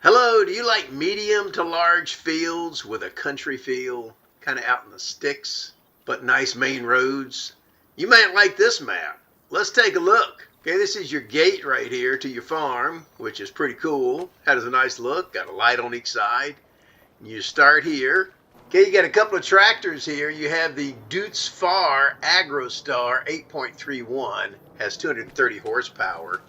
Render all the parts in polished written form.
Hello, do you like medium to large fields with a country feel, kind of out in the sticks, but nice main roads? You might like this map. Let's take a look. Okay, this is your gate right here to your farm, which is pretty cool. Has a nice look, got a light on each side. You start here. Okay, you got a couple of tractors here. You have the Deutz Fahr AgroStar 8.31, has 230 horsepower.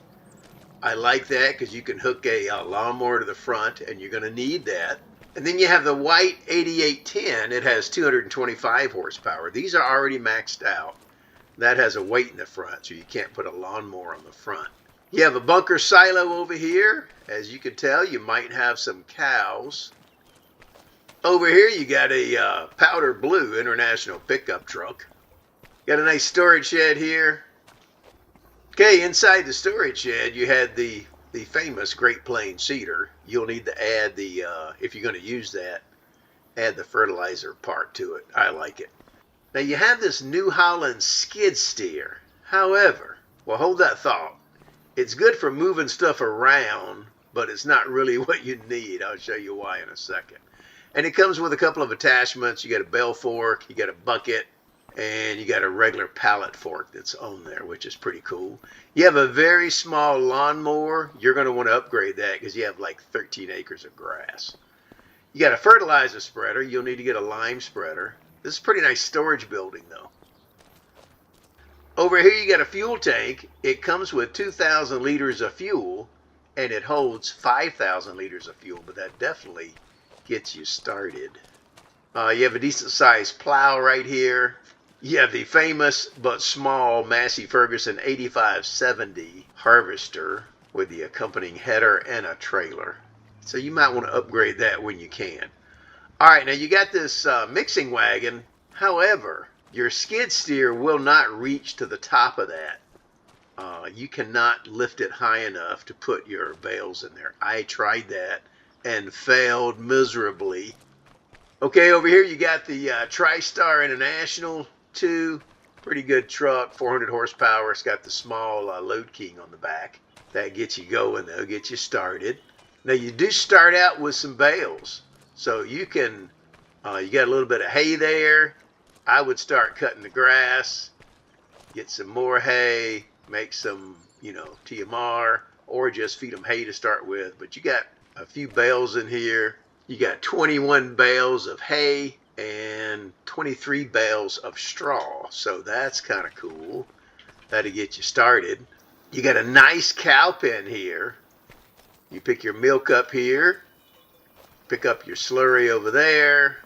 I like that because you can hook a lawnmower to the front, and you're going to need that. And then you have the white 8810. It has 225 horsepower. These are already maxed out. That has a weight in the front, so you can't put a lawnmower on the front. You have a bunker silo over here. As you can tell, you might have some cows. Over here, you got a powder blue International pickup truck. Got a nice storage shed here. Okay, inside the storage shed, you had the famous Great Plains cedar. You'll need to add the, if you're going to use that, add the fertilizer part to it. I like it. Now you have this New Holland skid steer. However, well, hold that thought. It's good for moving stuff around, but it's not really what you need. I'll show you why in a second. And it comes with a couple of attachments. You got a bell fork, you got a bucket, and you got a regular pallet fork that's on there, which is pretty cool. You have a very small lawnmower. You're going to want to upgrade that because you have like 13 acres of grass. You got a fertilizer spreader. You'll need to get a lime spreader. This is a pretty nice storage building though. Over here you got a fuel tank. It comes with 2,000 liters of fuel, and it holds 5,000 liters of fuel, but that definitely gets you started. You have a decent sized plow right here. You have the famous but small Massey Ferguson 8570 harvester with the accompanying header and a trailer. So you might want to upgrade that when you can. All right, now you got this mixing wagon. However, your skid steer will not reach to the top of that. You cannot lift it high enough to put your bales in there. I tried that and failed miserably. Okay, over here you got the TriStar International 2. Pretty good truck, 400 horsepower. It's got the small load king on the back. That gets you going though, gets you started. Now you do start out with some bales. So you can, you got a little bit of hay there. I would start cutting the grass, get some more hay, make some, TMR, or just feed them hay to start with. But you got a few bales in here. You got 21 bales of hay and 23 bales of straw. So that's kind of cool. That'll get you started. You got a nice cow pen here. You pick your milk up here, pick up your slurry over there,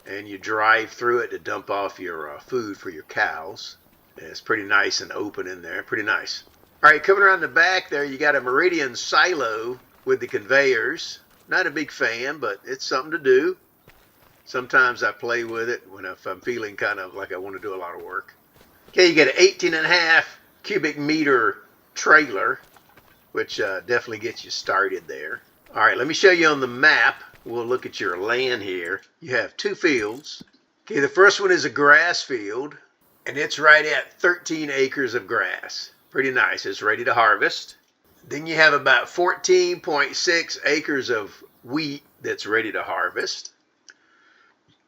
and you drive through it to dump off your food for your cows. And it's pretty nice and open in there, pretty nice. All right, coming around the back there, you got a Meridian silo with the conveyors. Not a big fan, but it's something to do. Sometimes I play with it if I'm feeling kind of like I want to do a lot of work. Okay, you got an 18.5 cubic meter trailer, which definitely gets you started there. All right, let me show you on the map. We'll look at your land here. You have two fields. Okay, the first one is a grass field, and it's right at 13 acres of grass. Pretty nice. It's ready to harvest. Then you have about 14.6 acres of wheat that's ready to harvest.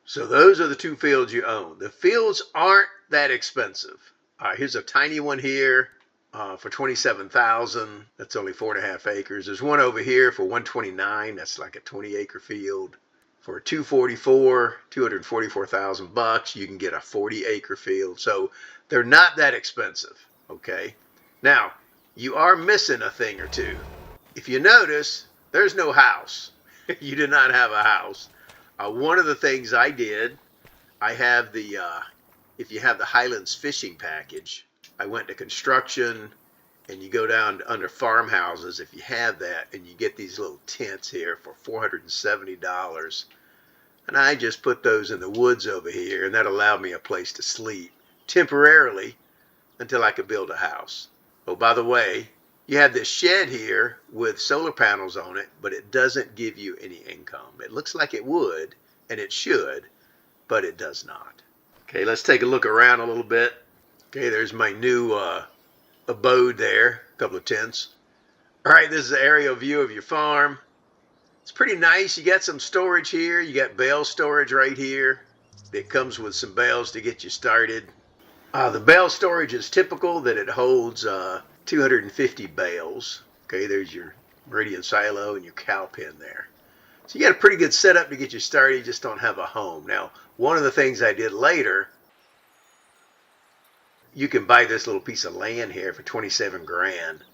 So those are the two fields you own. The fields aren't that expensive. Here's a tiny one here for $27,000. That's only 4.5 acres. There's one over here for $129,000. That's like a 20-acre field. For $244,000, you can get a 40-acre field. So they're not that expensive. Okay. Now, you are missing a thing or two. If you notice, there's no house. You do not have a house. One of the things I did, I have the, if you have the Highlands fishing package, I went to construction, and you go down under farmhouses if you have that, and you get these little tents here for $470. And I just put those in the woods over here, and that allowed me a place to sleep temporarily until I could build a house. Oh, by the way, you have this shed here with solar panels on it, but it doesn't give you any income. It looks like it would, and it should, but it does not. Okay, let's take a look around a little bit. Okay, there's my new abode there, a couple of tents. All right, this is an aerial view of your farm. It's pretty nice. You got some storage here. You got bale storage right here. It comes with some bales to get you started. The bale storage is typical that it holds 250 bales. Okay, there's your meridian silo and your cow pen there. So you got a pretty good setup to get you started. You just don't have a home. Now, one of the things I did later, you can buy this little piece of land here for 27 grand.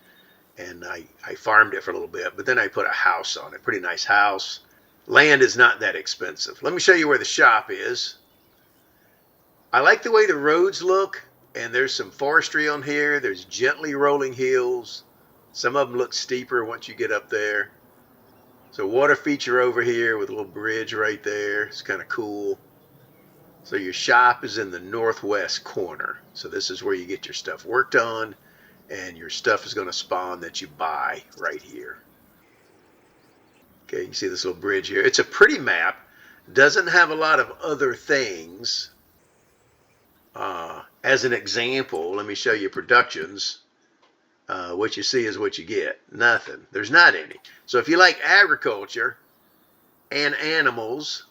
And I farmed it for a little bit, but then I put a house on it. Pretty nice house. Land is not that expensive. Let me show you where the shop is. I like the way the roads look, and there's some forestry on here. There's gently rolling hills. Some of them look steeper once you get up there. So water feature over here with a little bridge right there. It's kind of cool. So your shop is in the northwest corner. So this is where you get your stuff worked on, and your stuff is going to spawn that you buy right here. Okay, you see this little bridge here. It's a pretty map. Doesn't have a lot of other things. As an example, let me show you productions. What you see is what you get. Nothing. There's not any. So if you like agriculture and animals,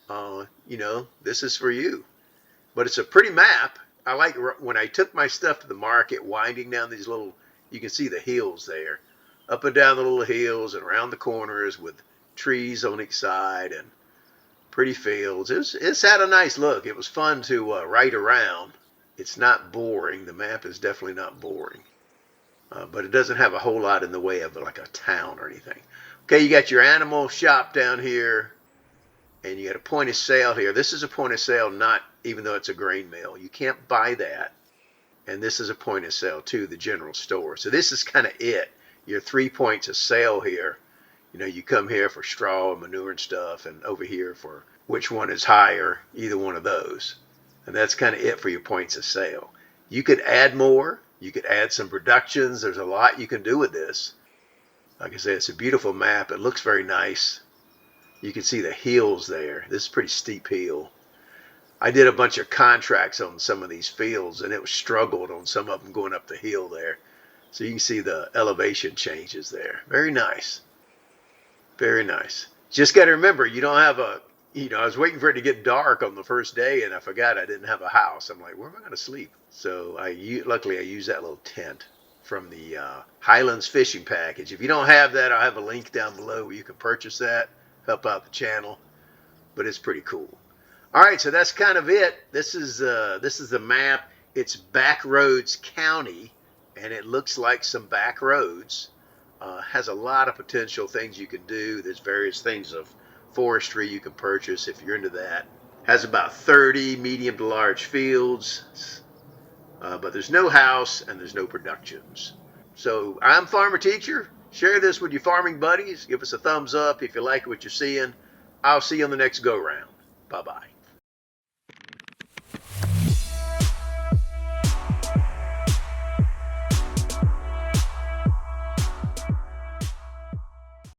this is for you. But it's a pretty map. I like when I took my stuff to the market, winding down these little, you can see the hills there, up and down the little hills and around the corners with trees on each side and pretty fields. It's had a nice look. It was fun to ride around. It's not boring. The map is definitely not boring. But it doesn't have a whole lot in the way of like a town or anything. Okay, you got your animal shop down here, and you got a point of sale here. This is a point of sale, not even though it's a grain mill. You can't buy that. And this is a point of sale too, the general store. So this is kind of it. Your 3 points of sale here. You come here for straw and manure and stuff, and over here for which one is higher, either one of those. And that's kind of it for your points of sale. You could add more. You could add some productions. There's a lot you can do with this. Like I said, it's a beautiful map. It looks very nice. You can see the hills there. This is a pretty steep hill. I did a bunch of contracts on some of these fields, and it was struggled on some of them going up the hill there. So you can see the elevation changes there. Very nice. Very nice. Just got to remember, you don't have I was waiting for it to get dark on the first day, and I forgot I didn't have a house. I'm like, where am I going to sleep? So luckily I used that little tent from the Highlands fishing package. If you don't have that, I'll have a link down below where you can purchase that, help out the channel. But it's pretty cool. All right, so that's kind of it. This is the map. It's Backroads County, and it looks like some back roads. Has a lot of potential things you can do. There's various things of forestry you can purchase if you're into that. Has about 30 medium to large fields, but there's no house and there's no productions. So I'm Farmer Teacher. Share this with your farming buddies. Give us a thumbs up if you like what you're seeing. I'll see you on the next go round. Bye-bye.